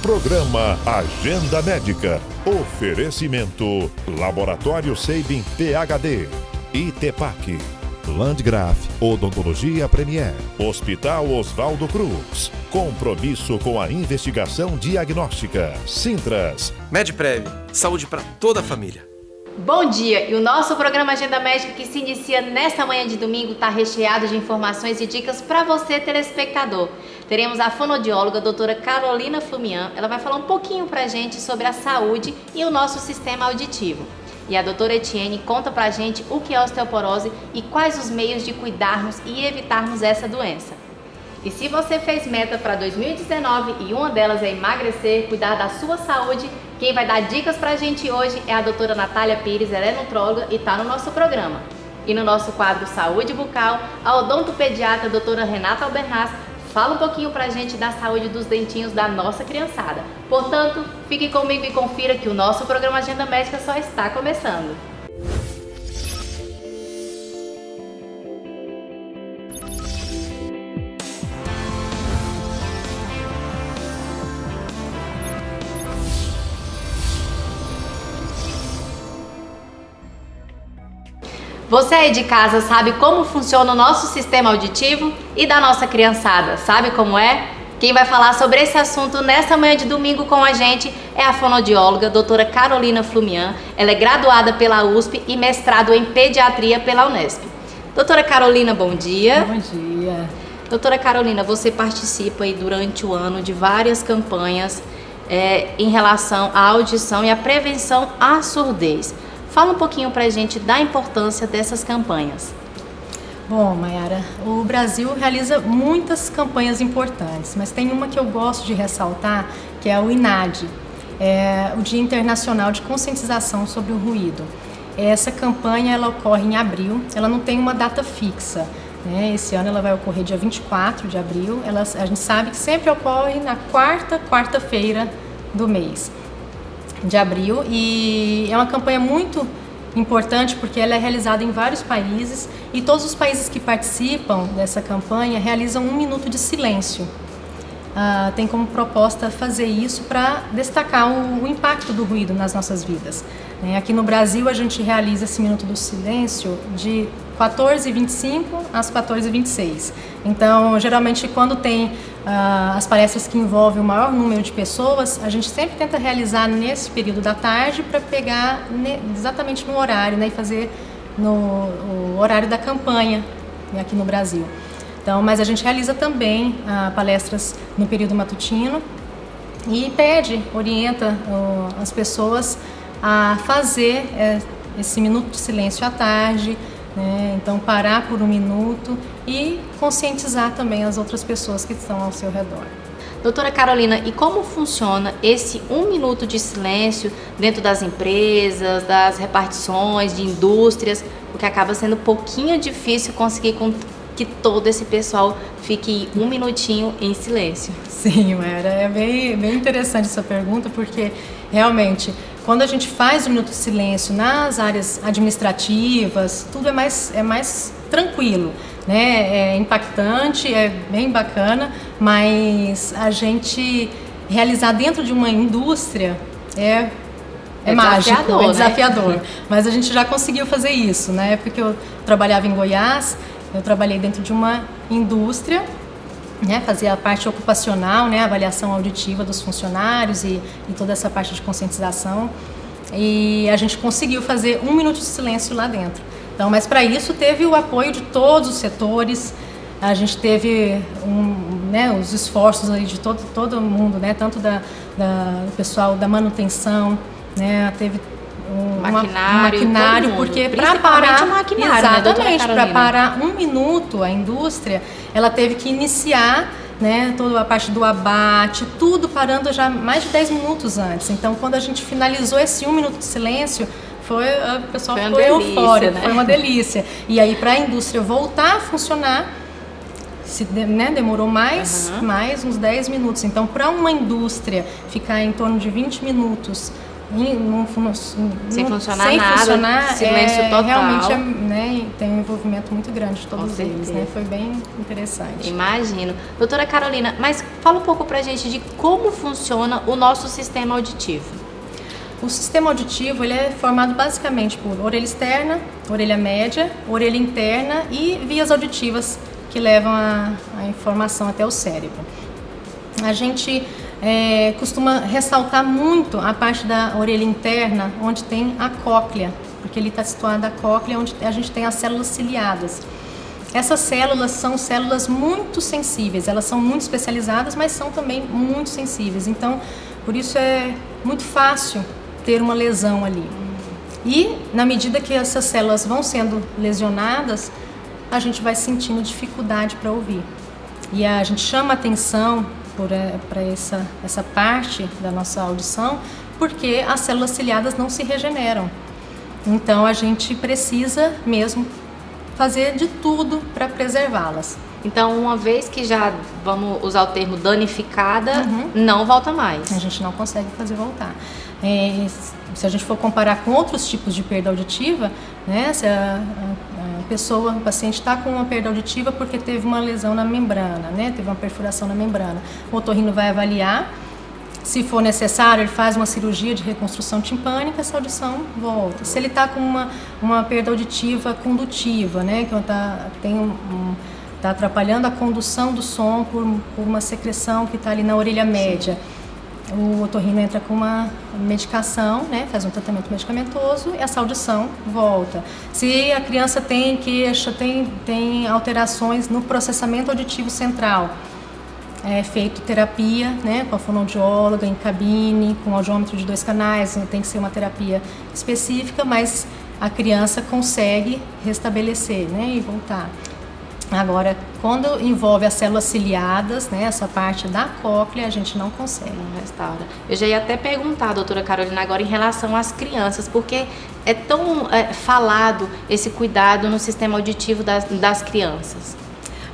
Programa Agenda Médica. Oferecimento Laboratório Sabin PhD, ITEPAC, Landgraf Odontologia Premier, Hospital Oswaldo Cruz. Compromisso com a investigação diagnóstica. Sintras. Medprev, saúde para toda a família. Bom dia! E o nosso programa Agenda Médica, que se inicia nesta manhã de domingo, está recheado de informações e dicas para você, telespectador. Teremos a fonoaudióloga, a doutora Carolina Flumian. Ela vai falar um pouquinho para a gente sobre a saúde e o nosso sistema auditivo. E a doutora Etienne conta para a gente o que é osteoporose e quais os meios de cuidarmos e evitarmos essa doença. E se você fez meta para 2019 e uma delas é emagrecer, cuidar da sua saúde, quem vai dar dicas pra gente hoje é a doutora Natália Pires, ela é nutróloga e tá no nosso programa. E no nosso quadro Saúde Bucal, a odontopediatra doutora Renata Albernaz fala um pouquinho pra gente da saúde dos dentinhos da nossa criançada. Portanto, fique comigo e confira que o nosso programa Agenda Médica só está começando. Você aí de casa sabe como funciona o nosso sistema auditivo? E da nossa criançada, sabe como é? Quem vai falar sobre esse assunto nesta manhã de domingo com a gente é a fonoaudióloga doutora Carolina Flumian. Ela é graduada pela USP e mestrado em pediatria pela Unesp. Doutora Carolina, bom dia. Bom dia. Doutora Carolina, você participa aí durante o ano de várias campanhas em relação à audição e à prevenção à surdez. Fala um pouquinho pra gente da importância dessas campanhas. Bom, Mayara, o Brasil realiza muitas campanhas importantes, mas tem uma que eu gosto de ressaltar, que é o INADE, o Dia Internacional de Conscientização sobre o Ruído. Essa campanha ela ocorre em abril, ela não tem uma data fixa, né? Esse ano ela vai ocorrer dia 24 de abril, a gente sabe que sempre ocorre na quarta-feira do mês de abril, e é uma campanha muito importante porque ela é realizada em vários países e todos os países que participam dessa campanha realizam 1 minuto de silêncio. Tem como proposta fazer isso para destacar o impacto do ruído nas nossas vidas. Aqui no Brasil a gente realiza esse minuto do silêncio de 14h25 às 14h26. Então, geralmente quando tem as palestras que envolvem o maior número de pessoas, a gente sempre tenta realizar nesse período da tarde para pegar exatamente no horário, e fazer no horário da campanha aqui no Brasil. Então, mas a gente realiza também palestras no período matutino e orienta as pessoas a fazer esse minuto de silêncio à tarde, então parar por 1 minuto e conscientizar também as outras pessoas que estão ao seu redor. Doutora Carolina, e como funciona esse 1 minuto de silêncio dentro das empresas, das repartições, de indústrias, porque acaba sendo um pouquinho difícil conseguir que todo esse pessoal fique 1 minutinho em silêncio? Sim, Mara, é bem interessante essa pergunta, porque realmente quando a gente faz o minuto de silêncio nas áreas administrativas, tudo é mais tranquilo, né? É impactante, é bem bacana, mas a gente realizar dentro de uma indústria é mágico, é desafiador. Né? Mas a gente já conseguiu fazer isso, né? Porque eu trabalhava em Goiás, eu trabalhei dentro de uma indústria, fazia a parte ocupacional, a avaliação auditiva dos funcionários e toda essa parte de conscientização, e a gente conseguiu fazer 1 minuto de silêncio lá dentro. Então, mas para isso teve o apoio de todos os setores, a gente teve os esforços aí de todo mundo, tanto do pessoal da manutenção, teve um maquinário, porque para parar exatamente, para parar 1 minuto a indústria, ela teve que iniciar toda a parte do abate, tudo parando já mais de 10 minutos antes. Então, quando a gente finalizou esse 1 minuto de silêncio, o pessoal ficou eufórico, foi uma delícia. E aí, para a indústria voltar a funcionar, demorou mais uns 10 minutos. Então, para uma indústria ficar em torno de 20 minutos sem funcionar, silêncio total. Realmente né, tem um envolvimento muito grande de todos eles, né? Foi bem interessante. Imagino. Doutora Carolina, mas fala um pouco pra gente de como funciona o nosso sistema auditivo. O sistema auditivo ele é formado basicamente por orelha externa, orelha média, orelha interna e vias auditivas que levam a informação até o cérebro. A gente costuma ressaltar muito a parte da orelha interna, onde tem a cóclea, porque ali está situada a cóclea, onde a gente tem as células ciliadas. Essas células são células muito sensíveis, elas são muito especializadas, mas são também muito sensíveis. Então, por isso é muito fácil ter uma lesão ali. E, na medida que essas células vão sendo lesionadas, a gente vai sentindo dificuldade para ouvir. E a gente chama atenção para essa parte da nossa audição, porque as células ciliadas não se regeneram. Então a gente precisa mesmo fazer de tudo para preservá-las. Então, uma vez que já, vamos usar o termo danificada, não volta mais. A gente não consegue fazer voltar. Se a gente for comparar com outros tipos de perda auditiva, né, se o paciente está com uma perda auditiva porque teve uma lesão na membrana, né, teve uma perfuração na membrana, o otorrino vai avaliar, se for necessário ele faz uma cirurgia de reconstrução timpânica, essa audição volta. Se ele está com uma perda auditiva condutiva, né, que está atrapalhando a condução do som por uma secreção que está ali na orelha média. Sim. O otorrino entra com uma medicação, né, faz um tratamento medicamentoso e essa audição volta. Se a criança tem queixa, tem alterações no processamento auditivo central, é feito terapia, né, com a fonoaudióloga em cabine, com audiômetro de 2 canais, tem que ser uma terapia específica, mas a criança consegue restabelecer, né, e voltar. Agora, quando envolve as células ciliadas, né, essa parte da cóclea, a gente não consegue. Não restaura. Eu já ia até perguntar, doutora Carolina, agora em relação às crianças, porque é tão falado esse cuidado no sistema auditivo das crianças.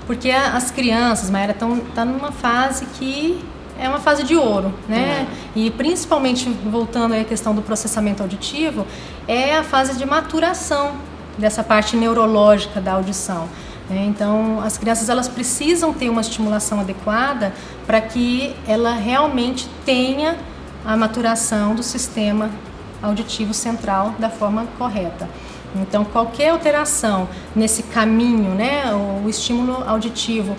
Porque as crianças, Mayara, estão numa fase que é uma fase de ouro, né? E principalmente, voltando à questão do processamento auditivo, é a fase de maturação dessa parte neurológica da audição. Então, as crianças elas precisam ter uma estimulação adequada para que ela realmente tenha a maturação do sistema auditivo central da forma correta. Então, qualquer alteração nesse caminho, né, o estímulo auditivo,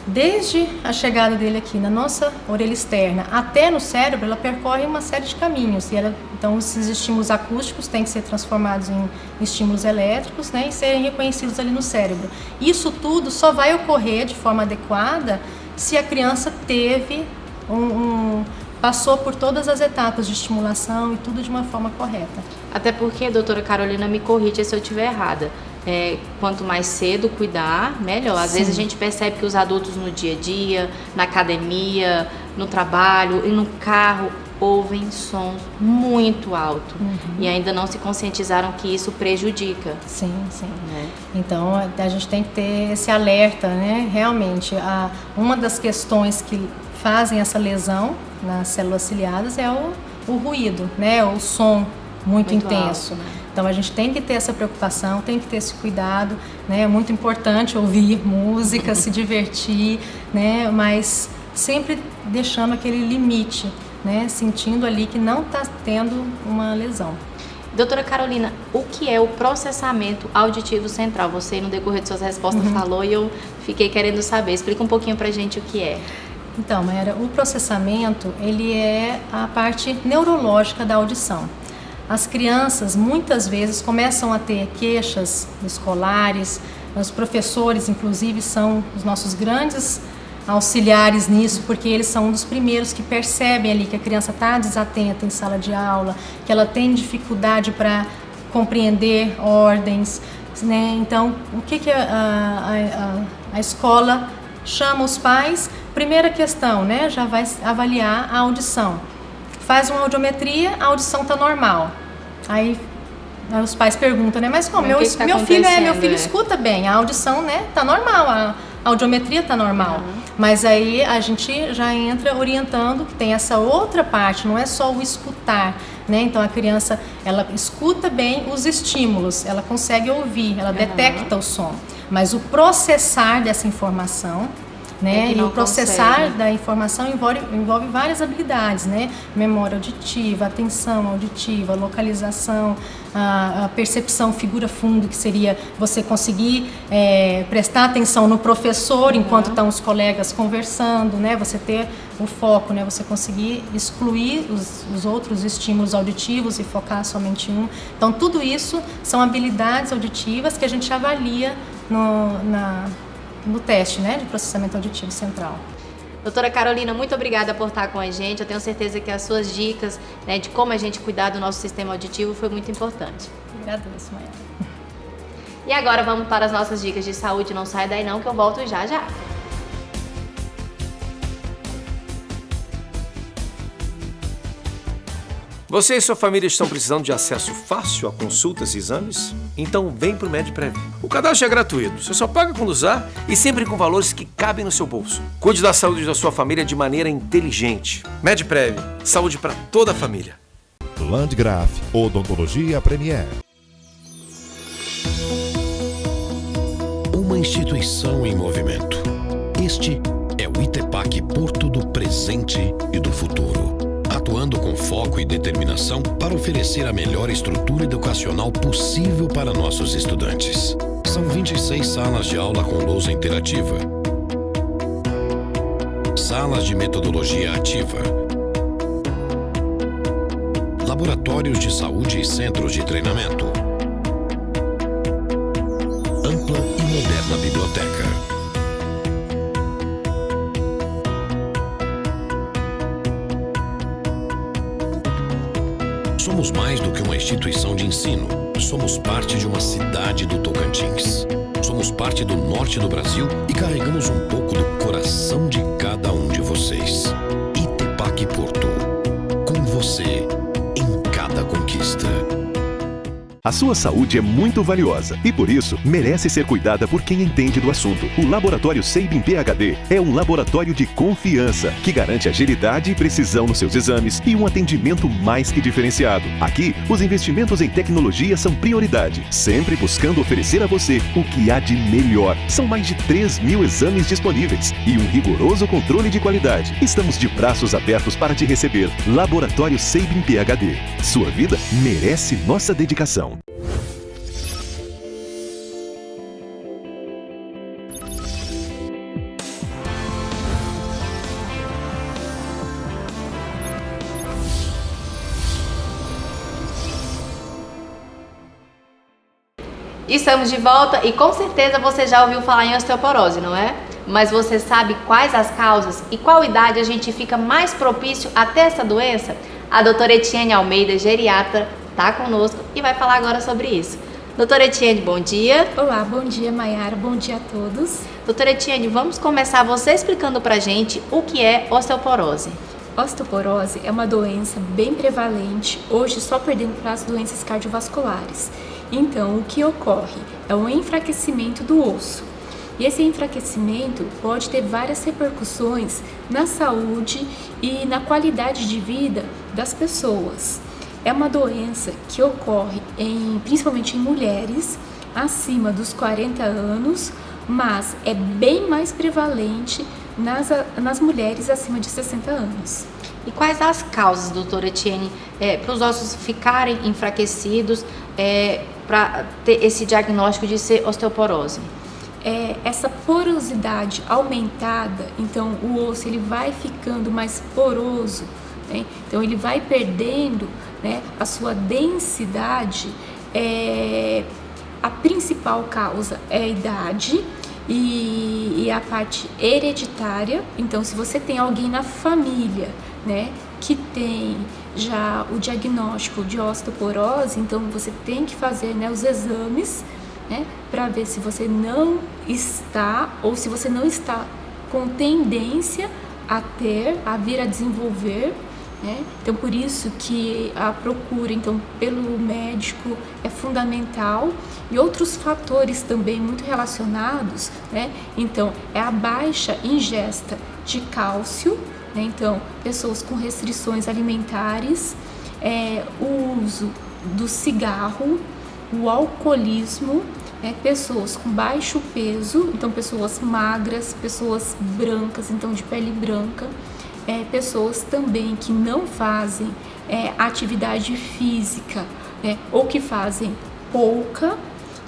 desde a chegada dele aqui na nossa orelha externa até no cérebro, ela percorre uma série de caminhos. Então, esses estímulos acústicos têm que ser transformados em estímulos elétricos, né, e serem reconhecidos ali no cérebro. Isso tudo só vai ocorrer de forma adequada se a criança teve passou por todas as etapas de estimulação e tudo de uma forma correta. Até porque, doutora Carolina, me corrige se eu estiver errada. Quanto mais cedo cuidar, melhor. Às vezes a gente percebe que os adultos no dia a dia, na academia, no trabalho e no carro ouvem sons muito alto e ainda não se conscientizaram que isso prejudica. Sim. Então a gente tem que ter esse alerta, né? Realmente, uma das questões que fazem essa lesão nas células ciliadas é o ruído, né? O som muito intenso. Alto, né? Então a gente tem que ter essa preocupação, tem que ter esse cuidado, né? É muito importante ouvir música, se divertir, né? Mas sempre deixando aquele limite, né? Sentindo ali que não está tendo uma lesão. Doutora Carolina, o que é o processamento auditivo central? Você, no decorrer de suas respostas, falou e eu fiquei querendo saber. Explica um pouquinho pra gente o que é. Então, Mayara, o processamento, ele é a parte neurológica da audição. As crianças, muitas vezes, começam a ter queixas escolares, os professores, inclusive, são os nossos grandes auxiliares nisso, porque eles são um dos primeiros que percebem ali que a criança está desatenta em sala de aula, que ela tem dificuldade para compreender ordens, né? Então, o que a escola chama os pais? Primeira questão, né? Já vai avaliar a audição. Faz uma audiometria, a audição está normal. Aí os pais perguntam, né? Mas como? Meu filho escuta bem, a audição, né? Tá normal, a audiometria tá normal. Mas aí a gente já entra orientando que tem essa outra parte, não é só o escutar, né? Então a criança, ela escuta bem os estímulos, ela consegue ouvir, ela detecta o som, mas o processar dessa informação, né? E o processar da informação envolve várias habilidades, né? Memória auditiva, atenção auditiva, localização, a percepção figura-fundo, que seria você conseguir prestar atenção no professor enquanto estão os colegas conversando, né? Você ter o foco, né? Você conseguir excluir os outros estímulos auditivos e focar somente em um. Então, tudo isso são habilidades auditivas que a gente avalia no teste, né, de processamento auditivo central. Doutora Carolina, muito obrigada por estar com a gente. Eu tenho certeza que as suas dicas, né, de como a gente cuidar do nosso sistema auditivo foi muito importante. Agradeço, Mayara. E agora vamos para as nossas dicas de saúde. Não sai daí não, que eu volto já já. Você e sua família estão precisando de acesso fácil a consultas e exames? Então vem pro MedPrev. O cadastro é gratuito, você só paga quando usar e sempre com valores que cabem no seu bolso. Cuide da saúde da sua família de maneira inteligente. MedPrev, saúde para toda a família. Landgraf, Odontologia Premier. Uma instituição em movimento. Este é o ITEPAC Porto do presente e do futuro, atuando com foco e determinação para oferecer a melhor estrutura educacional possível para nossos estudantes. São 26 salas de aula com lousa interativa, salas de metodologia ativa, laboratórios de saúde e centros de treinamento, ampla e moderna biblioteca. Somos mais do que uma instituição de ensino. Somos parte de uma cidade do Tocantins. Somos parte do norte do Brasil e carregamos um pouco do coração de cada um de vocês. ITEPAC Porto. Com você em cada conquista. A sua saúde é muito valiosa e, por isso, merece ser cuidada por quem entende do assunto. O Laboratório Sabin PhD é um laboratório de confiança que garante agilidade e precisão nos seus exames e um atendimento mais que diferenciado. Aqui, os investimentos em tecnologia são prioridade, sempre buscando oferecer a você o que há de melhor. São mais de 3.000 exames disponíveis e um rigoroso controle de qualidade. Estamos de braços abertos para te receber. Laboratório Sabin PhD. Sua vida merece nossa dedicação. Estamos de volta e com certeza você já ouviu falar em osteoporose, não é? Mas você sabe quais as causas e qual idade a gente fica mais propício a ter essa doença? A doutora Etienne Almeida, geriatra, está conosco e vai falar agora sobre isso. Doutora Etienne, bom dia. Olá, bom dia, Mayara, bom dia a todos. Doutora Etienne, vamos começar você explicando pra gente o que é osteoporose. Osteoporose é uma doença bem prevalente, hoje só perdendo para as doenças cardiovasculares. Então, o que ocorre é um enfraquecimento do osso. E esse enfraquecimento pode ter várias repercussões na saúde e na qualidade de vida das pessoas. É uma doença que ocorre principalmente em mulheres acima dos 40 anos, mas é bem mais prevalente nas mulheres acima de 60 anos. E quais as causas, doutora Etienne, para os ossos ficarem enfraquecidos, para ter esse diagnóstico de ser osteoporose? Essa porosidade aumentada, então o osso ele vai ficando mais poroso, né? Então ele vai perdendo, né, a sua densidade. A principal causa é a idade e a parte hereditária. Então, se você tem alguém na família, né, que tem já o diagnóstico de osteoporose, então você tem que fazer, né, os exames, né, para ver se você não está ou se você não está com tendência a vir a desenvolver, né? Então, por isso que a procura então pelo médico é fundamental, e outros fatores também muito relacionados, né? Então, é a baixa ingesta de cálcio, né? Então, pessoas com restrições alimentares, o uso do cigarro, o alcoolismo, pessoas com baixo peso, então pessoas magras, pessoas brancas, então de pele branca, pessoas também que não fazem atividade física, ou que fazem pouca,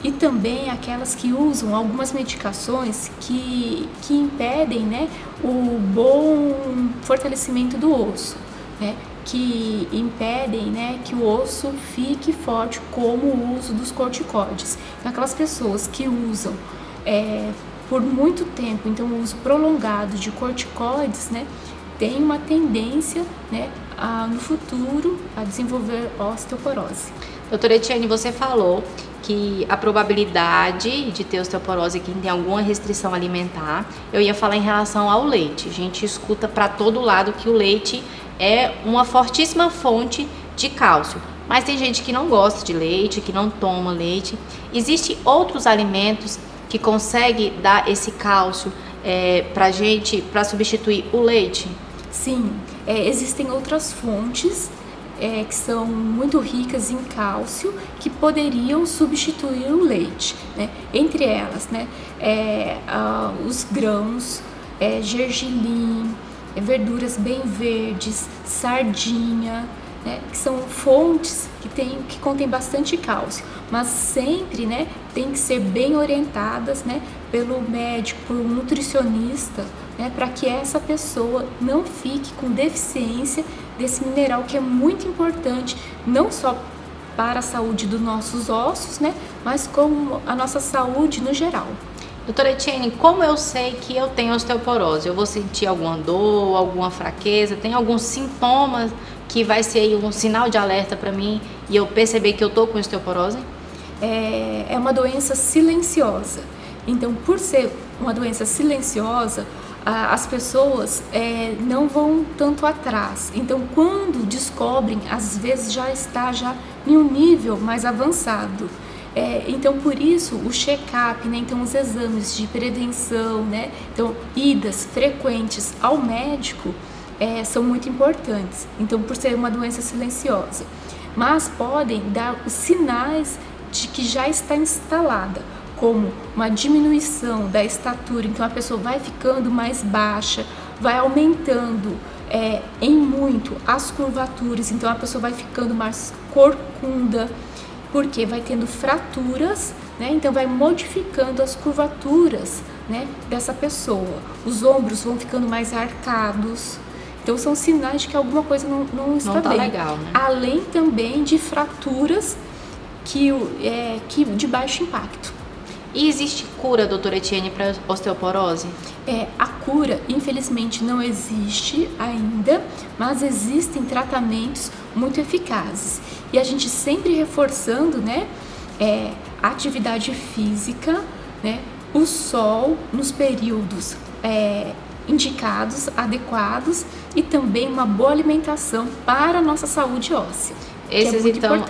e também aquelas que usam algumas medicações que impedem, né, o bom fortalecimento do osso, né, que impedem, né, que o osso fique forte, como o uso dos corticoides. Então, aquelas pessoas que usam por muito tempo, então o uso prolongado de corticoides, né, tem uma tendência, né, no futuro a desenvolver osteoporose. Doutora Etienne, você falou que a probabilidade de ter osteoporose quem tem alguma restrição alimentar, eu ia falar em relação ao leite. A gente escuta para todo lado que o leite é uma fortíssima fonte de cálcio, mas tem gente que não gosta de leite, que não toma leite. Existem outros alimentos que conseguem dar esse cálcio para gente, para substituir o leite? Sim, existem outras fontes que são muito ricas em cálcio, que poderiam substituir o leite, né? Entre elas, né, os grãos, gergelim, verduras bem verdes, sardinha, né, que são fontes que contêm bastante cálcio, mas sempre, né, tem que ser bem orientadas, né, pelo médico, por um nutricionista, né, para que essa pessoa não fique com deficiência desse mineral que é muito importante, não só para a saúde dos nossos ossos, né, mas como a nossa saúde no geral. Doutora Etienne, como eu sei que eu tenho osteoporose? Eu vou sentir alguma dor, alguma fraqueza? Tem alguns sintomas que vai ser aí um sinal de alerta para mim e eu perceber que eu tô com osteoporose? É uma doença silenciosa. Então, por ser uma doença silenciosa, as pessoas não vão tanto atrás. Então, quando descobrem, às vezes já está em um nível mais avançado. Então, por isso, o check-up, né? Então, os exames de prevenção, né? Então, idas frequentes ao médico são muito importantes. Então, por ser uma doença silenciosa. Mas podem dar os sinais de que já está instalada, como uma diminuição da estatura, então a pessoa vai ficando mais baixa, vai aumentando em muito as curvaturas, então a pessoa vai ficando mais corcunda, porque vai tendo fraturas, né? Então vai modificando as curvaturas, né, dessa pessoa. Os ombros vão ficando mais arcados. Então são sinais de que alguma coisa não está bem. Legal, né? Além também de fraturas que de baixo impacto. E existe cura, doutora Etienne, para osteoporose? A cura, infelizmente, não existe ainda, mas existem tratamentos muito eficazes. E a gente sempre reforçando, né, a atividade física, né, o sol nos períodos indicados, adequados, e também uma boa alimentação para a nossa saúde óssea. Esses, então,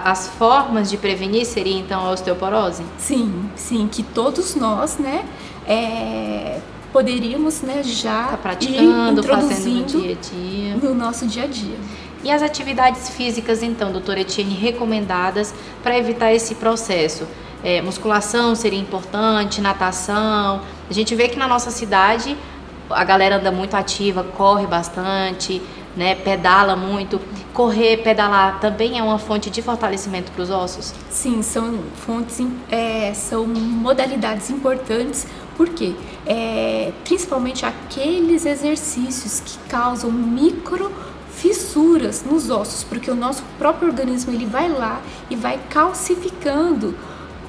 as formas de prevenir seria, então, a osteoporose? Sim, que todos nós, né, poderíamos, né, já praticando, ir introduzindo fazendo no dia a dia. No nosso dia a dia. E as atividades físicas, então, doutora Etienne, recomendadas para evitar esse processo? Musculação seria importante, natação. A gente vê que na nossa cidade a galera anda muito ativa, corre bastante, né, pedala muito. Correr, pedalar também é uma fonte de fortalecimento para os ossos? Sim, são fontes, são modalidades importantes, porque principalmente aqueles exercícios que causam micro fissuras nos ossos, porque o nosso próprio organismo ele vai lá e vai calcificando,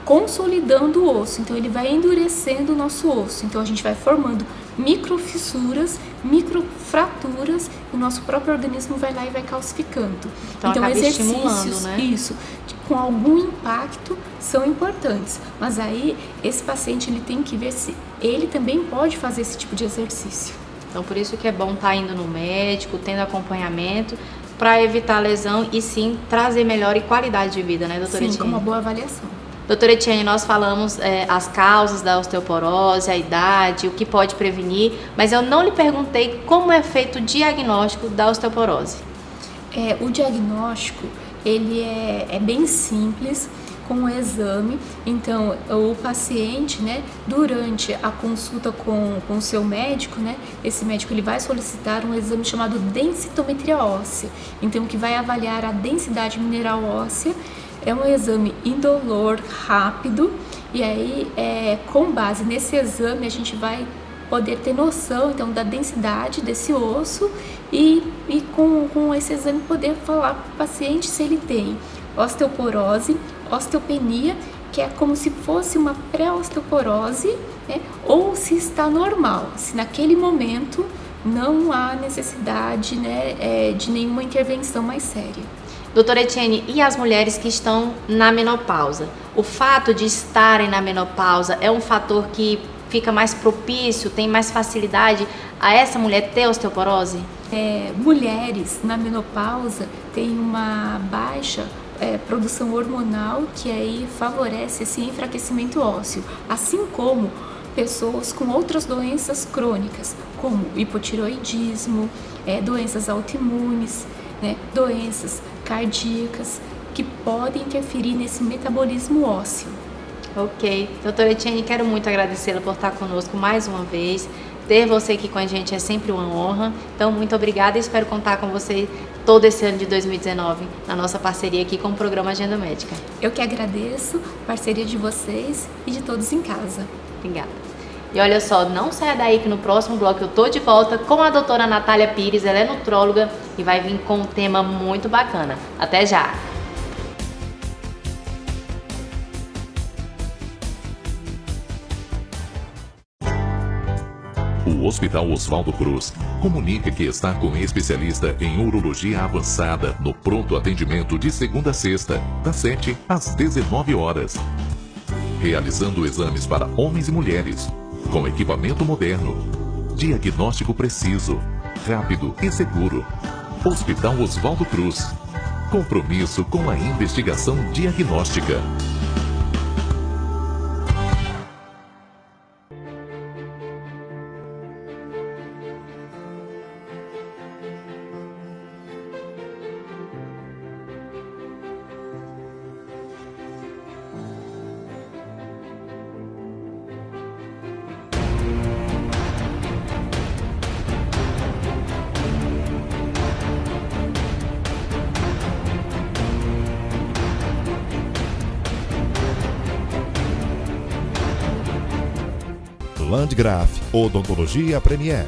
consolidando o osso, então ele vai endurecendo o nosso osso, então a gente vai formando microfissuras, microfraturas, e o nosso próprio organismo vai lá e vai calcificando. Então exercícios, né? Isso, com algum impacto são importantes, mas aí esse paciente ele tem que ver se ele também pode fazer esse tipo de exercício. Então por isso que é bom estar indo no médico, tendo acompanhamento, para evitar lesão e sim trazer melhor e qualidade de vida, né, doutora Etienne? Sim, com uma boa avaliação. Doutora Etienne, nós falamos as causas da osteoporose, a idade, o que pode prevenir, mas eu não lhe perguntei como é feito o diagnóstico da osteoporose. O diagnóstico, ele é bem simples, com o exame. Então, o paciente, né, durante a consulta com o seu médico, né, esse médico ele vai solicitar um exame chamado densitometria óssea. Então, que vai avaliar a densidade mineral óssea. É um exame indolor, rápido, e aí, com base nesse exame, a gente vai poder ter noção, então, da densidade desse osso e com esse exame poder falar para o paciente se ele tem osteoporose, osteopenia, que é como se fosse uma pré-osteoporose, né, ou se está normal, se naquele momento não há necessidade, né, de nenhuma intervenção mais séria. Doutora Etienne, e as mulheres que estão na menopausa? O fato de estarem na menopausa é um fator que fica mais propício, tem mais facilidade a essa mulher ter osteoporose? Mulheres na menopausa têm uma baixa produção hormonal, que aí favorece esse enfraquecimento ósseo, assim como pessoas com outras doenças crônicas, como hipotireoidismo, doenças autoimunes, né, doenças cardíacas, que podem interferir nesse metabolismo ósseo. Ok. Doutora Etienne, quero muito agradecê-la por estar conosco mais uma vez. Ter você aqui com a gente é sempre uma honra. Então, muito obrigada e espero contar com você todo esse ano de 2019 na nossa parceria aqui com o programa Agenda Médica. Eu que agradeço a parceria de vocês e de todos em casa. Obrigada. E olha só, não saia daí que no próximo bloco eu tô de volta com a doutora Natália Pires, ela é nutróloga e vai vir com um tema muito bacana. Até já! O Hospital Oswaldo Cruz comunica que está com especialista em urologia avançada no pronto atendimento de segunda a sexta, das 7 às 19 horas. Realizando exames para homens e mulheres, com equipamento moderno, diagnóstico preciso, rápido e seguro. Hospital Oswaldo Cruz. Compromisso com a investigação diagnóstica. Landgraf Odontologia Premier.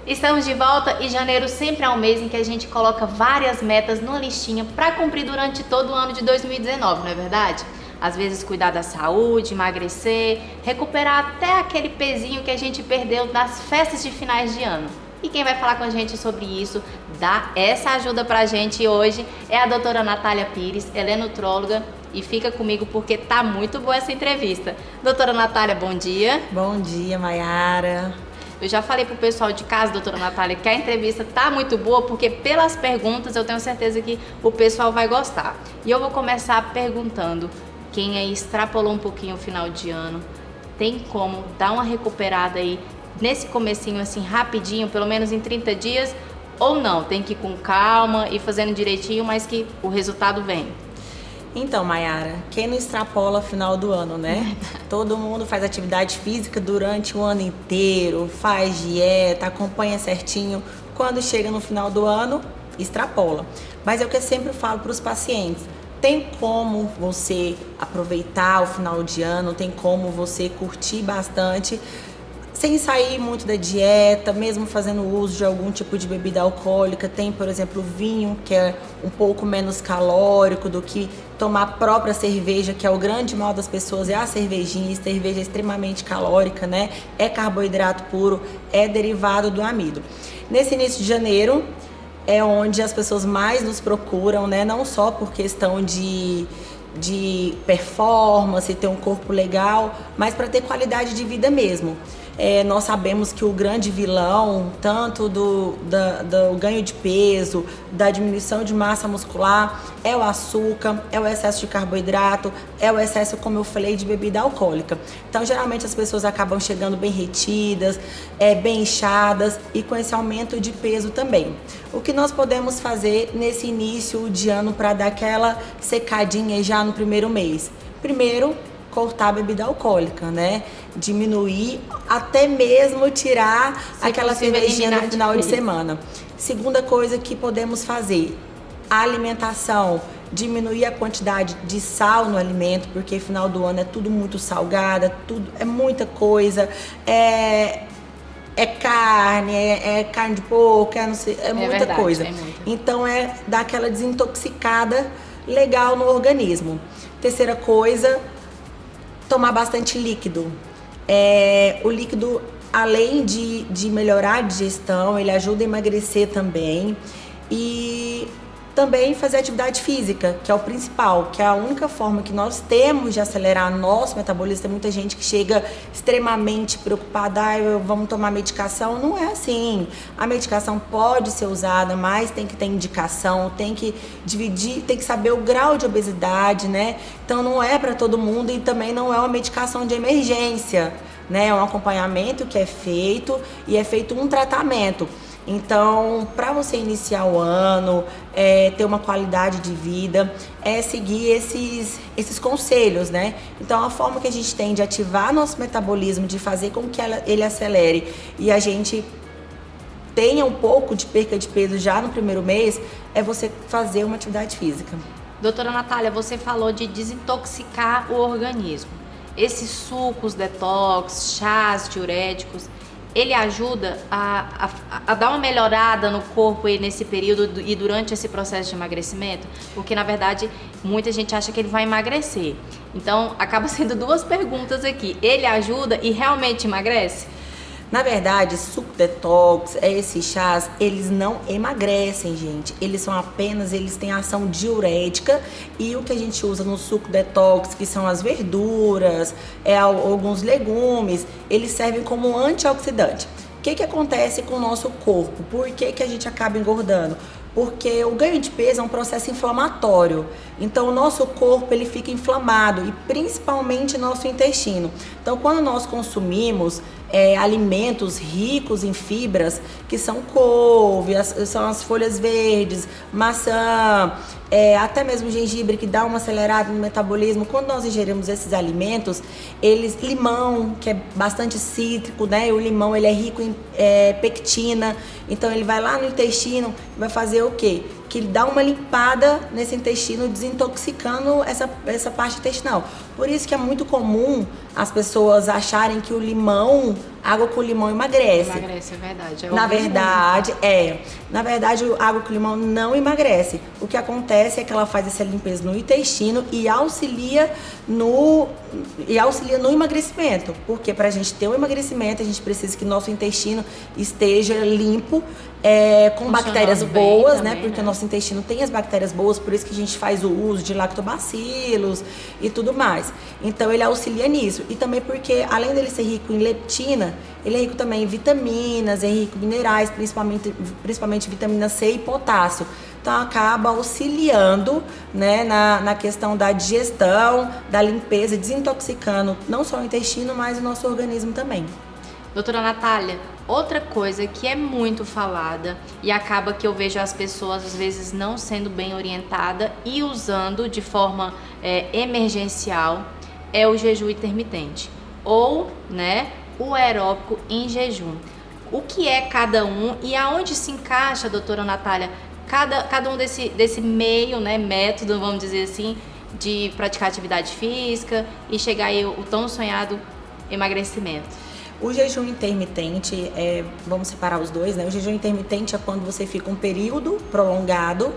Estamos de volta e janeiro sempre é um mês em que a gente coloca várias metas numa listinha para cumprir durante todo o ano de 2019, não é verdade? Às vezes cuidar da saúde, emagrecer, recuperar até aquele pezinho que a gente perdeu nas festas de finais de ano. E quem vai falar com a gente sobre isso, dar essa ajuda pra gente hoje é a doutora Natália Pires, ela é nutróloga e fica comigo porque tá muito boa essa entrevista. Doutora Natália, bom dia. Bom dia, Maiara. Eu já falei pro pessoal de casa, doutora Natália, que a entrevista tá muito boa porque pelas perguntas eu tenho certeza que o pessoal vai gostar. E eu vou começar perguntando, quem aí extrapolou um pouquinho o final de ano, tem como dar uma recuperada aí nesse comecinho assim rapidinho, pelo menos em 30 dias, ou não? Tem que ir com calma e fazendo direitinho, mas que o resultado vem. Então, Maiara, quem não extrapola final do ano, né? Todo mundo faz atividade física durante o ano inteiro, faz dieta, acompanha certinho. Quando chega no final do ano, extrapola. Mas é o que eu sempre falo para os pacientes. Tem como você aproveitar o final de ano, tem como você curtir bastante, sem sair muito da dieta, mesmo fazendo uso de algum tipo de bebida alcoólica. Tem, por exemplo, o vinho, que é um pouco menos calórico do que tomar a própria cerveja, que é o grande mal das pessoas, é a cervejinha. E cerveja é extremamente calórica, né? É carboidrato puro, é derivado do amido. Nesse início de janeiro é onde as pessoas mais nos procuram, né? Não só por questão de performance, ter um corpo legal, mas para ter qualidade de vida mesmo. Nós sabemos que o grande vilão, tanto do ganho de peso, da diminuição de massa muscular, é o açúcar, é o excesso de carboidrato, é o excesso, como eu falei, de bebida alcoólica. Então, geralmente as pessoas acabam chegando bem retidas, bem inchadas e com esse aumento de peso também. O que nós podemos fazer nesse início de ano para dar aquela secadinha já no primeiro mês? Primeiro, cortar a bebida alcoólica, né? Diminuir, até mesmo tirar aquela cervejinha no final de semana. Segunda coisa que podemos fazer, a alimentação. Diminuir a quantidade de sal no alimento, porque final do ano é tudo muito salgado, é muita coisa, é carne de porco, muita verdade, coisa. Então dar aquela desintoxicada legal no organismo. Terceira coisa, tomar bastante líquido. O líquido, além de melhorar a digestão, ele ajuda a emagrecer também. E também fazer atividade física, que é o principal, que é a única forma que nós temos de acelerar nosso metabolismo. Tem muita gente que chega extremamente preocupada, vamos tomar medicação. Não é assim. A medicação pode ser usada, mas tem que ter indicação, tem que dividir, tem que saber o grau de obesidade, né? Então não é para todo mundo e também não é uma medicação de emergência, né? É um acompanhamento que é feito e é feito um tratamento. Então, para você iniciar o ano, ter uma qualidade de vida, seguir esses conselhos, né? Então, a forma que a gente tem de ativar nosso metabolismo, de fazer com que ele acelere e a gente tenha um pouco de perca de peso já no primeiro mês, é você fazer uma atividade física. Doutora Natália, você falou de desintoxicar o organismo. Esses sucos detox, chás diuréticos, ele ajuda a dar uma melhorada no corpo aí nesse período e durante esse processo de emagrecimento? Porque, na verdade, muita gente acha que ele vai emagrecer. Então, acaba sendo duas perguntas aqui. Ele ajuda e realmente emagrece? Na verdade, suco detox, esses chás, eles não emagrecem, gente. Eles têm ação diurética e o que a gente usa no suco detox, que são as verduras, alguns legumes, eles servem como antioxidante. O que acontece com o nosso corpo? Por que a gente acaba engordando? Porque o ganho de peso é um processo inflamatório. Então, o nosso corpo ele fica inflamado e principalmente nosso intestino. Então, quando nós consumimos alimentos ricos em fibras, que são couve, são as folhas verdes, maçã, até mesmo gengibre, que dá uma acelerada no metabolismo. Quando nós ingerimos esses alimentos, limão, que é bastante cítrico, né? O limão ele é rico em pectina, então ele vai lá no intestino e vai fazer o quê? Que ele dá uma limpada nesse intestino, desintoxicando essa parte intestinal. Por isso que é muito comum as pessoas acharem que o limão, água com limão emagrece. Emagrece, é verdade. Na verdade, a água com limão não emagrece. O que acontece é que ela faz essa limpeza no intestino e auxilia no emagrecimento. Porque para a gente ter um emagrecimento, a gente precisa que nosso intestino esteja limpo, com bactérias boas, também, né? Porque o nosso intestino tem as bactérias boas, por isso que a gente faz o uso de lactobacilos e tudo mais. Então ele auxilia nisso. E também porque, além dele ser rico em leptina, ele é rico também em vitaminas, é rico em minerais, principalmente vitamina C e potássio. Então acaba auxiliando, né, na questão da digestão, da limpeza, desintoxicando não só o intestino, mas o nosso organismo também. Doutora Natália, outra coisa que é muito falada e acaba que eu vejo as pessoas às vezes não sendo bem orientadas e usando de forma emergencial é o jejum intermitente ou, né, o aeróbico em jejum. O que é cada um e aonde se encaixa, doutora Natália, cada um desse meio, né, método, vamos dizer assim, de praticar atividade física e chegar aí o tão sonhado emagrecimento? O jejum intermitente, vamos separar os dois, né? O jejum intermitente é quando você fica um período prolongado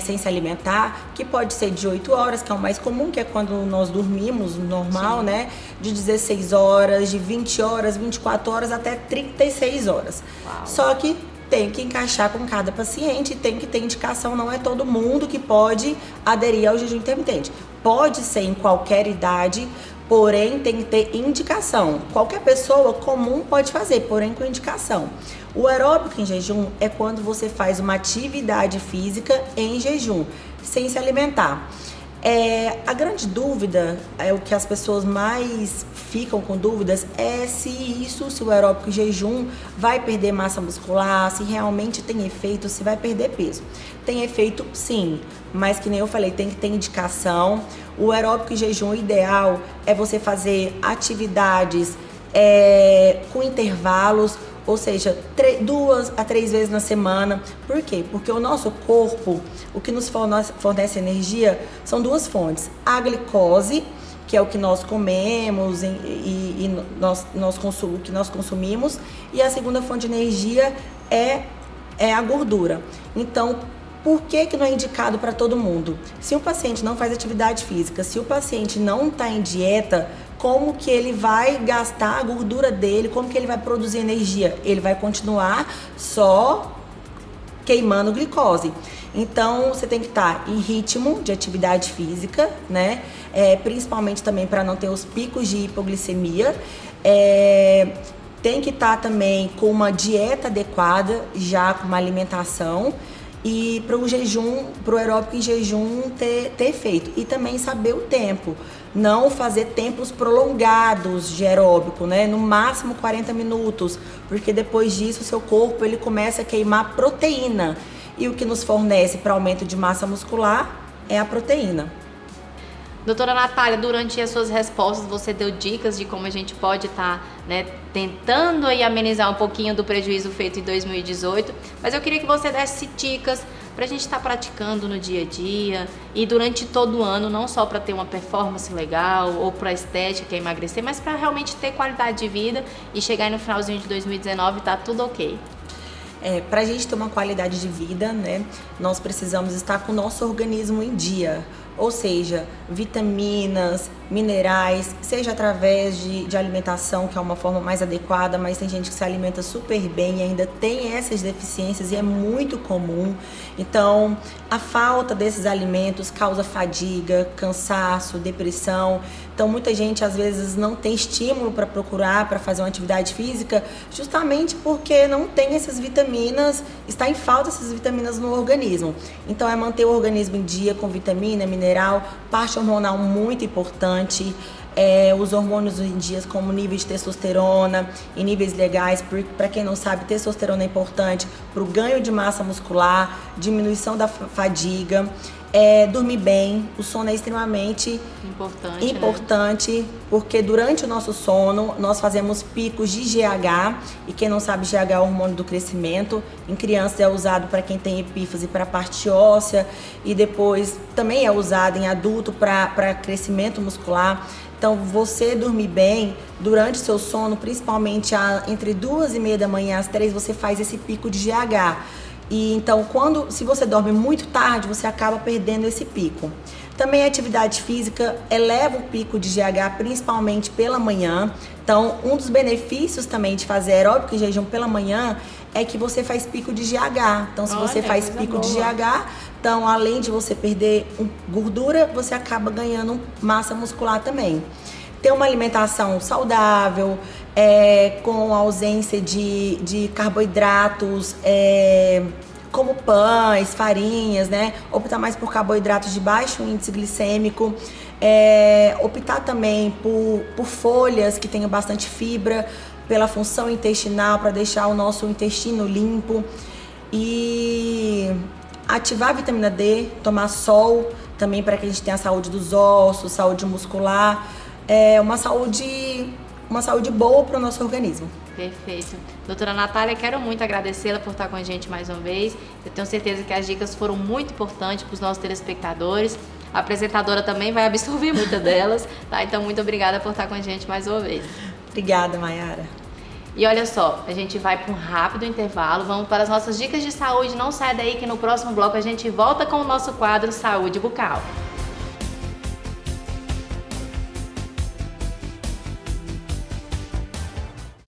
sem se alimentar, que pode ser de 8 horas, que é o mais comum, que é quando nós dormimos normal, sim, né? De 16 horas, de 20 horas, 24 horas até 36 horas. Uau. Só que tem que encaixar com cada paciente, tem que ter indicação, não é todo mundo que pode aderir ao jejum intermitente. Pode ser em qualquer idade, Porém, tem que ter indicação. Qualquer pessoa comum pode fazer, porém com indicação. O aeróbico em jejum é quando você faz uma atividade física em jejum, sem se alimentar. A grande dúvida, o que as pessoas mais ficam com dúvidas, é se o aeróbico em jejum vai perder massa muscular, se realmente tem efeito, se vai perder peso. Tem efeito sim, mas que nem eu falei, tem que ter indicação. O aeróbico em jejum ideal é você fazer atividades com intervalos, ou seja, 2 a 3 vezes na semana. Por quê? Porque o nosso corpo, o que nos fornece energia são 2 fontes. A glicose, que é o que nós comemos e o que nós consumimos, e a segunda fonte de energia é a gordura. Então, por que não é indicado para todo mundo? Se o paciente não faz atividade física, se o paciente não está em dieta, como que ele vai gastar a gordura dele, como que ele vai produzir energia? Ele vai continuar só queimando glicose. Então, você tem que estar em ritmo de atividade física, né? Principalmente também para não ter os picos de hipoglicemia. Tem que estar também com uma dieta adequada, já com uma alimentação. E para o jejum, para o aeróbico em jejum ter efeito. E também saber o tempo. Não fazer tempos prolongados de aeróbico, né? No máximo 40 minutos. Porque depois disso, o seu corpo ele começa a queimar proteína. E o que nos fornece para aumento de massa muscular é a proteína. Doutora Natália, durante as suas respostas você deu dicas de como a gente pode estar tentando aí amenizar um pouquinho do prejuízo feito em 2018, mas eu queria que você desse dicas para a gente estar praticando no dia a dia e durante todo o ano, não só para ter uma performance legal ou para estética, emagrecer, mas para realmente ter qualidade de vida e chegar aí no finalzinho de 2019 e tá tudo ok. Para a gente ter uma qualidade de vida, né, nós precisamos estar com o nosso organismo em dia. Ou seja, vitaminas, minerais, seja através de alimentação, que é uma forma mais adequada, mas tem gente que se alimenta super bem e ainda tem essas deficiências e é muito comum. Então, a falta desses alimentos causa fadiga, cansaço, depressão. Então, muita gente às vezes não tem estímulo para procurar, para fazer uma atividade física, justamente porque não tem essas vitaminas, está em falta essas vitaminas no organismo. Então, é manter o organismo em dia com vitamina, mineral, parte hormonal muito importante. Os hormônios em dia, como nível de testosterona e níveis legais, para quem não sabe, testosterona é importante para o ganho de massa muscular, diminuição da fadiga, dormir bem. O sono é extremamente importante, né? Porque durante o nosso sono nós fazemos picos de GH, e quem não sabe, GH é o hormônio do crescimento. Em crianças é usado para quem tem epífise para a parte óssea, e depois também é usado em adulto para crescimento muscular. Então, você dormir bem durante o seu sono, principalmente entre 2h30 da manhã às 3, você faz esse pico de GH. E então, se você dorme muito tarde, você acaba perdendo esse pico. Também a atividade física eleva o pico de GH, principalmente pela manhã. Então, um dos benefícios também de fazer aeróbico em jejum pela manhã é que você faz pico de GH. Então, se você faz pico de GH, então, além de você perder gordura, você acaba ganhando massa muscular também. Ter uma alimentação saudável, com ausência de carboidratos, como pães, farinhas, né? Optar mais por carboidratos de baixo índice glicêmico. Optar também por folhas que tenham bastante fibra, pela função intestinal, para deixar o nosso intestino limpo. E ativar a vitamina D, tomar sol também, para que a gente tenha a saúde dos ossos, saúde muscular, uma saúde boa para o nosso organismo. Perfeito. Doutora Natália, quero muito agradecê-la por estar com a gente mais uma vez. Eu tenho certeza que as dicas foram muito importantes para os nossos telespectadores. A apresentadora também vai absorver muitas delas, tá? Então, muito obrigada por estar com a gente mais uma vez. Obrigada, Mayara. E olha só, a gente vai para um rápido intervalo, vamos para as nossas dicas de saúde. Não sai daí que no próximo bloco a gente volta com o nosso quadro Saúde Bucal.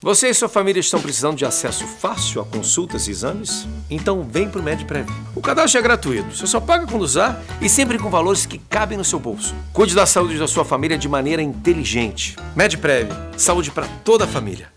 Você e sua família estão precisando de acesso fácil a consultas e exames? Então vem pro MedPrev. O cadastro é gratuito, você só paga quando usar e sempre com valores que cabem no seu bolso. Cuide da saúde da sua família de maneira inteligente. MedPrev, saúde para toda a família.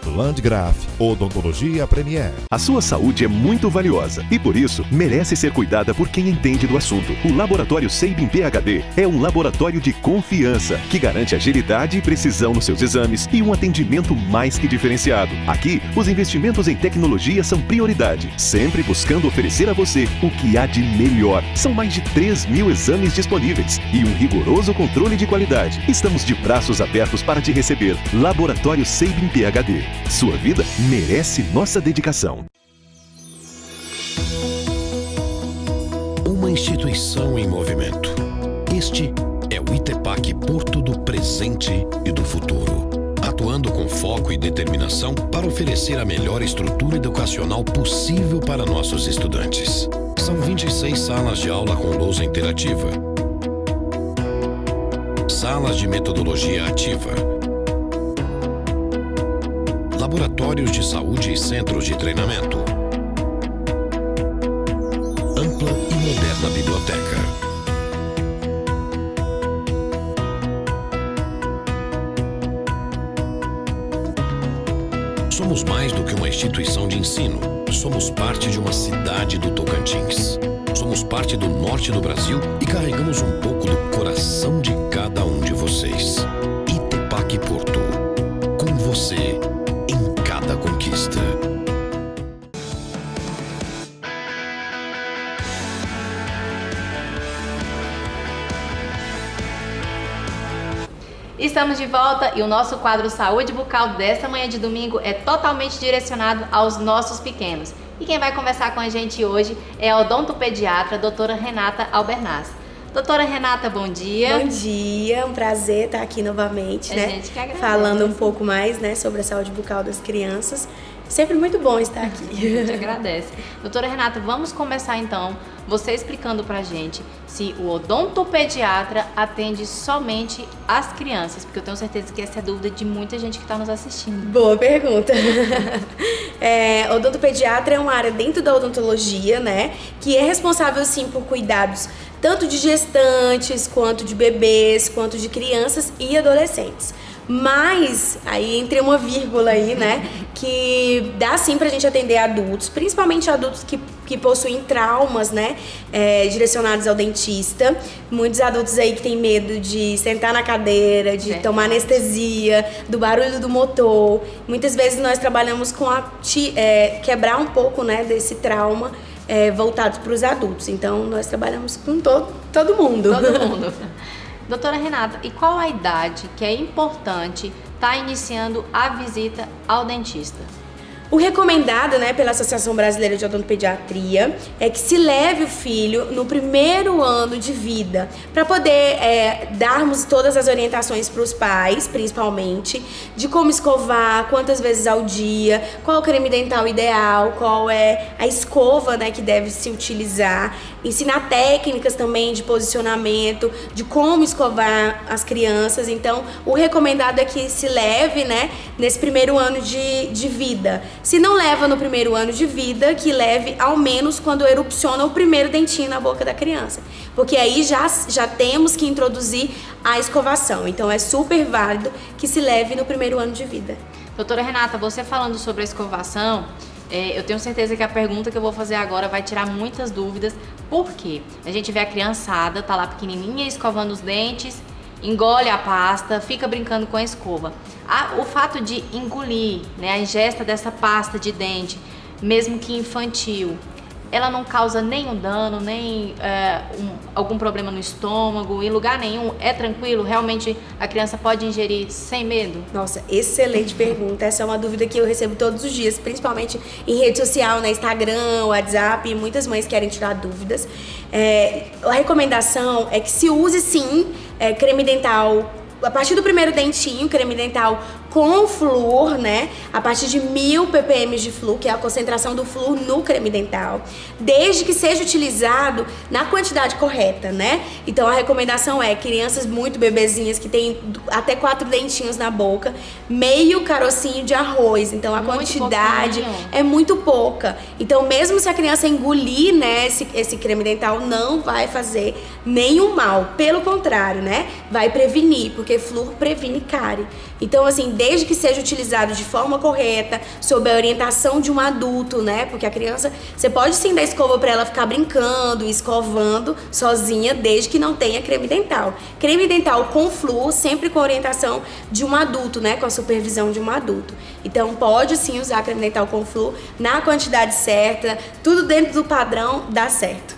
Landgraf, Odontologia Premier. A sua saúde é muito valiosa e, por isso, merece ser cuidada por quem entende do assunto. O Laboratório Sabin PhD é um laboratório de confiança que garante agilidade e precisão nos seus exames e um atendimento mais que diferenciado. Aqui, os investimentos em tecnologia são prioridade, sempre buscando oferecer a você o que há de melhor. São mais de 3.000 exames disponíveis e um rigoroso controle de qualidade. Estamos de braços abertos para te receber. Laboratório Sabin PhD. Sua vida merece nossa dedicação. Uma instituição em movimento. Este é o ITEPAC Porto do presente e do futuro, atuando com foco e determinação para oferecer a melhor estrutura educacional possível para nossos estudantes. São 26 salas de aula com lousa interativa, salas de metodologia ativa, laboratórios de saúde e centros de treinamento, ampla e moderna biblioteca. Somos mais do que uma instituição de ensino. Somos parte de uma cidade do Tocantins. Somos parte do norte do Brasil e carregamos um pouco do coração de cada um de vocês. ITEPAC Porto. Com você em cada conquista. Estamos de volta e o nosso quadro Saúde Bucal desta manhã de domingo é totalmente direcionado aos nossos pequenos. E quem vai conversar com a gente hoje é a odontopediatra, doutora Renata Albernaz. Doutora Renata, bom dia. Bom dia, um prazer estar aqui novamente, A gente que agradece. Falando um pouco mais, sobre a saúde bucal das crianças. Sempre muito bom estar aqui. A gente agradece. Doutora Renata, vamos começar então, você explicando pra gente se o odontopediatra atende somente as crianças, porque eu tenho certeza que essa é a dúvida de muita gente que está nos assistindo. Boa pergunta. Odontopediatra é uma área dentro da odontologia, que é responsável sim por cuidados tanto de gestantes, quanto de bebês, quanto de crianças e adolescentes. Mas, aí entre uma vírgula aí, que dá sim pra gente atender adultos, principalmente adultos que possuem traumas, direcionados ao dentista. Muitos adultos aí que têm medo de sentar na cadeira, de tomar anestesia, do barulho do motor. Muitas vezes nós trabalhamos com quebrar um pouco, desse trauma voltados para os adultos. Então, nós trabalhamos com todo mundo. Todo mundo. Doutora Renata, e qual a idade que é importante estar iniciando a visita ao dentista? O recomendado, pela Associação Brasileira de Odontopediatria é que se leve o filho no primeiro ano de vida, para poder darmos todas as orientações para os pais, principalmente, de como escovar, quantas vezes ao dia, qual o creme dental ideal, qual é a escova, que deve se utilizar, ensinar técnicas também de posicionamento, de como escovar as crianças. Então, o recomendado é que se leve, nesse primeiro ano de vida. Se não leva no primeiro ano de vida, que leve ao menos quando erupciona o primeiro dentinho na boca da criança. Porque aí já temos que introduzir a escovação. Então é super válido que se leve no primeiro ano de vida. Doutora Renata, você falando sobre a escovação, eu tenho certeza que a pergunta que eu vou fazer agora vai tirar muitas dúvidas. Por quê? A gente vê a criançada, tá lá pequenininha, escovando os dentes, engole a pasta, fica brincando com a escova. O fato de engolir, a ingesta dessa pasta de dente, mesmo que infantil, ela não causa nenhum dano, nem algum problema no estômago, em lugar nenhum, é tranquilo? Realmente a criança pode ingerir sem medo? Nossa, excelente pergunta. Essa é uma dúvida que eu recebo todos os dias, principalmente em rede social, Instagram, WhatsApp, e muitas mães querem tirar dúvidas. A recomendação é que se use sim creme dental a partir do primeiro dentinho, creme dental com flúor, né? A partir de 1000 ppm de flúor, que é a concentração do flúor no creme dental, desde que seja utilizado na quantidade correta, né? Então a recomendação é crianças muito bebezinhas que têm até 4 dentinhos na boca, meio carocinho de arroz. Então a quantidade é muito pouca. Então mesmo se a criança engolir, né, esse creme dental, não vai fazer nenhum mal. Pelo contrário, né? Vai prevenir, porque flúor previne cárie. Então, assim, desde que seja utilizado de forma correta, sob a orientação de um adulto, né? Porque a criança, você pode sim dar escova para ela ficar brincando, escovando sozinha, desde que não tenha creme dental. Creme dental com flúor, sempre com a orientação de um adulto, né? Com a supervisão de um adulto. Então, pode sim usar creme dental com flúor na quantidade certa, tudo dentro do padrão, dá certo.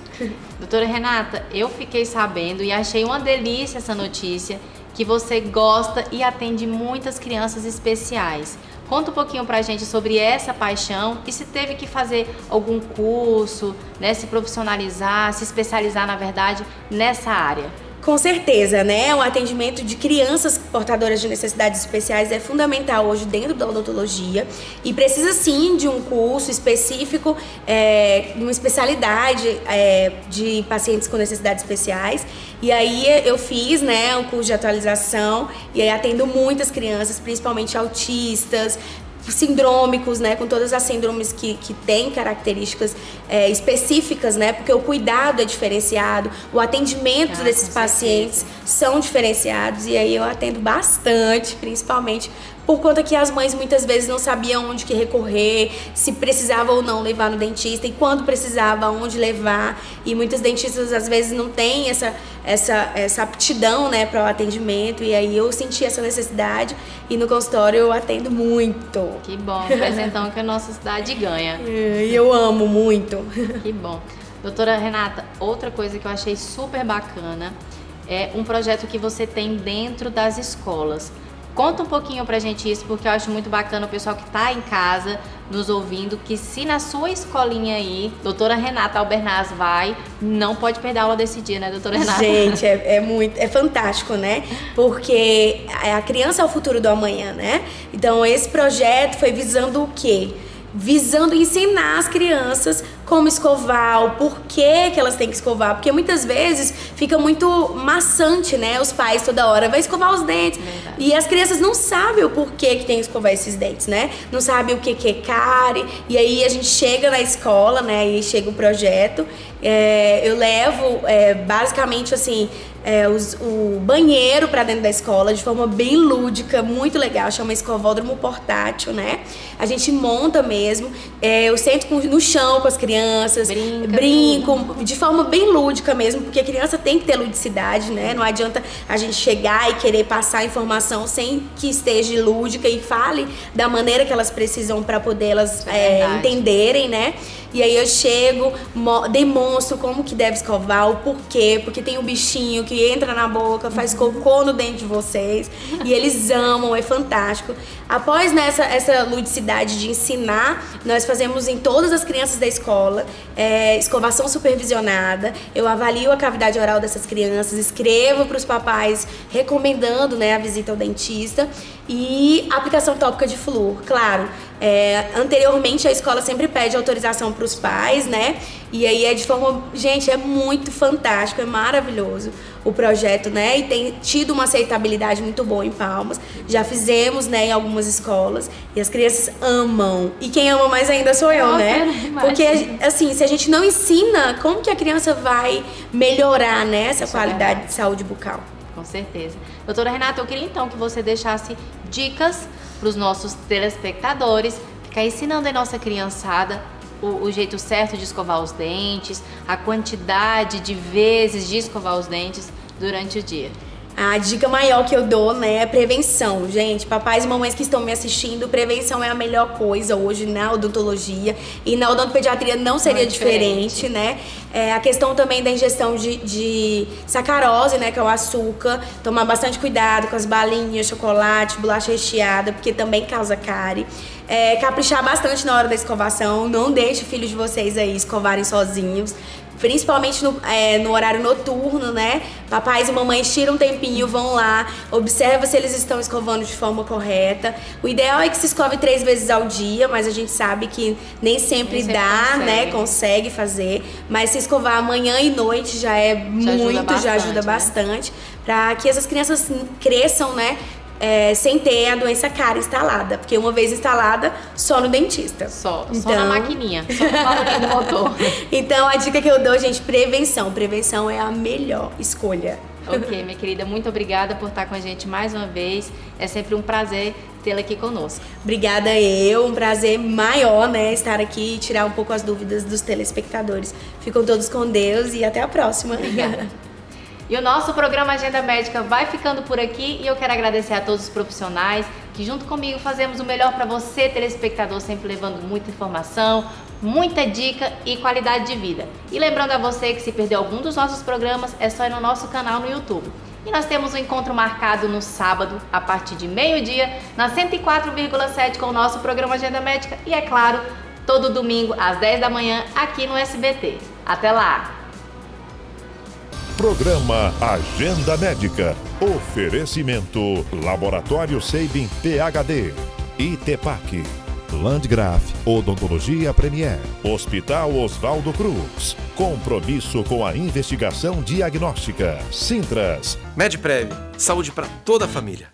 Doutora Renata, eu fiquei sabendo e achei uma delícia essa notícia, que você gosta e atende muitas crianças especiais. Conta um pouquinho pra gente sobre essa paixão e se teve que fazer algum curso, né, se profissionalizar, se especializar, na verdade, nessa área. Com certeza, né? O atendimento de crianças portadoras de necessidades especiais é fundamental hoje dentro da odontologia e precisa sim de um curso específico, uma especialidade de pacientes com necessidades especiais. E aí eu fiz, né, um curso de atualização e aí atendo muitas crianças, principalmente autistas, sindrômicos, né, com todas as síndromes que têm características específicas, né, porque o cuidado é diferenciado, o atendimento desses pacientes são diferenciados e aí eu atendo bastante, principalmente por conta que as mães muitas vezes não sabiam onde que recorrer, se precisava ou não levar no dentista e quando precisava, onde levar. E muitos dentistas às vezes não têm essa aptidão, né, para o atendimento. E aí eu senti essa necessidade e no consultório eu atendo muito. Que bom, mas então que a nossa cidade ganha. E eu amo muito. Que bom. Doutora Renata, outra coisa que eu achei super bacana é um projeto que você tem dentro das escolas. Conta um pouquinho pra gente isso, porque eu acho muito bacana o pessoal que tá em casa nos ouvindo, que se na sua escolinha aí, doutora Renata Albernaz vai, não pode perder a aula desse dia, né, doutora Renata? Gente, é fantástico, né? Porque a criança é o futuro do amanhã, né? Então esse projeto foi visando o quê? Visando ensinar as crianças como escovar, o porquê que elas têm que escovar, porque muitas vezes fica muito maçante, né? Os pais toda hora vai escovar os dentes. Verdade. E as crianças não sabem o porquê que tem que escovar esses dentes, né? Não sabem o que é cárie. E aí a gente chega na escola, né? E chega o projeto. Eu levo basicamente assim o banheiro para dentro da escola de forma bem lúdica, muito legal, chama escovódromo portátil, né? A gente monta mesmo, eu sento no chão com as crianças, brinco de forma bem lúdica mesmo, porque a criança tem que ter ludicidade, né? Não adianta a gente chegar e querer passar informação sem que esteja lúdica e fale da maneira que elas precisam para poder elas entenderem, né? E aí eu chego, demonstro como que deve escovar, o porquê, porque tem um bichinho que entra na boca, faz cocô no dente de vocês, e eles amam, é fantástico. Após essa ludicidade de ensinar, nós fazemos em todas as crianças da escola, escovação supervisionada, eu avalio a cavidade oral dessas crianças, escrevo para os papais recomendando, né, a visita ao dentista e aplicação tópica de flúor, claro. Anteriormente a escola sempre pede autorização para os pais, né? E aí de forma... Gente, é muito fantástico, é maravilhoso o projeto, né? E tem tido uma aceitabilidade muito boa em Palmas. Já fizemos, né, em algumas escolas e as crianças amam. E quem ama mais ainda sou eu, né? Porque, assim, se a gente não ensina, como que a criança vai melhorar, né, essa qualidade de saúde bucal? Com certeza. Doutora Renata, eu queria então que você deixasse dicas para os nossos telespectadores, ficar ensinando a nossa criançada o jeito certo de escovar os dentes, a quantidade de vezes de escovar os dentes durante o dia. A dica maior que eu dou, né, é prevenção. Gente, papais e mamães que estão me assistindo, prevenção é a melhor coisa hoje na odontologia. E na odontopediatria não seria diferente, né? A questão também da ingestão de sacarose, né, que é o açúcar. Tomar bastante cuidado com as balinhas, chocolate, bolacha recheada, porque também causa cárie. Caprichar bastante na hora da escovação. Não deixe filhos de vocês aí escovarem sozinhos. principalmente no horário noturno, né? Papais e mamães tiram um tempinho, vão lá, observa se eles estão escovando de forma correta. O ideal é que se escove 3 vezes ao dia, mas a gente sabe que nem sempre dá, consegue. Né? Consegue fazer. Mas se escovar manhã e noite já é já ajuda bastante. Para que essas crianças cresçam, né? Sem ter a doença cárie instalada, porque uma vez instalada, só no dentista. Só na maquininha, só no barulhinho do motor. Então a dica que eu dou, gente, prevenção. Prevenção é a melhor escolha. Ok, minha querida, muito obrigada por estar com a gente mais uma vez. É sempre um prazer tê-la aqui conosco. Obrigada um prazer maior, né, estar aqui e tirar um pouco as dúvidas dos telespectadores. Ficam todos com Deus e até a próxima. Obrigada. E o nosso programa Agenda Médica vai ficando por aqui e eu quero agradecer a todos os profissionais que junto comigo fazemos o melhor para você, telespectador, sempre levando muita informação, muita dica e qualidade de vida. E lembrando a você que se perdeu algum dos nossos programas, é só ir no nosso canal no YouTube. E nós temos um encontro marcado no sábado, a partir de meio-dia, na 104,7 com o nosso programa Agenda Médica e, é claro, todo domingo às 10 da manhã aqui no SBT. Até lá! Programa Agenda Médica. Oferecimento Laboratório Sabin PhD, ITEPAC, Landgraf Odontologia Premier, Hospital Oswaldo Cruz. Compromisso com a investigação diagnóstica. Sintras. Medprev, saúde para toda a família.